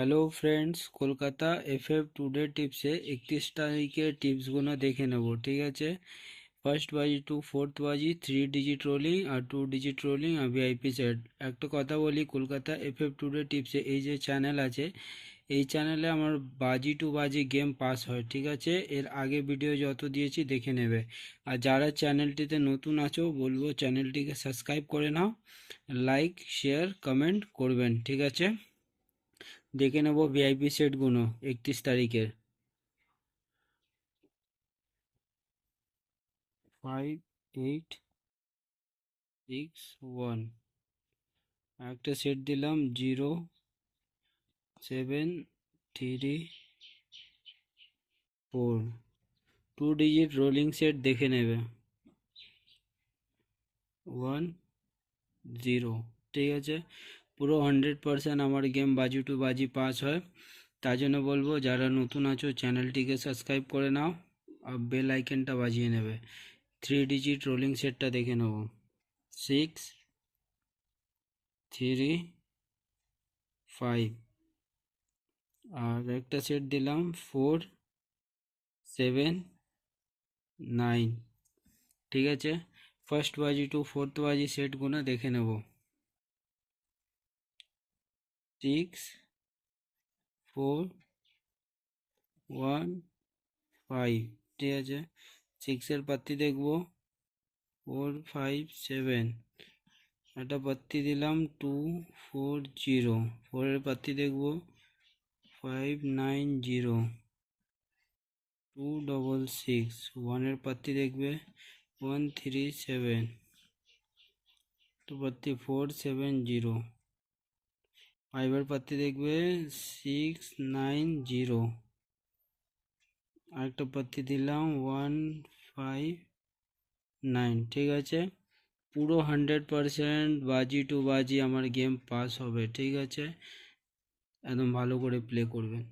Hello friends, Kolkata FF today টিপসে 31 তারিখের টিপসগুলো দেখে নেব। ঠিক আছে, ফার্স্ট বাজি টু ফোর্থ বাজি 3 ডিজিট রোলিং আর 2 ডিজিট রোলিং আর ভিআইপি সেট। একটা কথা বলি, কলকাতা এফএফ টুডে টিপসে এই যে চ্যানেল আছে, এই চ্যানেলে আমার বাজি টু বাজি গেম পাস হয়। ঠিক আছে, এর আগে ভিডিও যত দিয়েছি দেখে নেবে। আর যারা চ্যানেলটিতে নতুন আছো বলবো চ্যানেলটিকে সাবস্ক্রাইব করে নাও, লাইক শেয়ার কমেন্ট করবেন। ঠিক আছে, দেখে নেব ভিআইপি সেটগুলো 31 তারিখের। 5861 একটা সেট দিলাম 0734, 2 ডিজিট রোলিং সেট দেখে নেবে 10। ঠিক আছে, পুরো 100% আমার গেম বাজি টু বাজি পাস হয়। তার জন্য বলবো যারা নতুন আছো চ্যানেলটিকে সাবস্ক্রাইব করে নাও আর বেল আইকনটা বাজিয়ে নেবে। 3 ডিজিট রোলিং সেটটা দেখে নেব 635, আর একটা সেট দিলাম 479। ঠিক আছে, ফার্স্ট বাজি টু ফোর্থ বাজি সেটগুলো দেখে নেব 6415। ঠিক আছে, 6-এর পাত্তি দেখবো 457, একটা পাত্তি দিলাম 240, 4-এর পাত্তি দেখবো 590, 266, 1-এর পাত্তি দেখবে 137, তো পাত্তি 470, 5-এর পাত্তি দেখবে 690, আরেকটা পাত্তি দিলাম 159। ঠিক আছে, পুরো 100% বাজি টু বাজি আমার গেম পাস হবে। ঠিক আছে, একদম ভালো করে প্লে করবেন।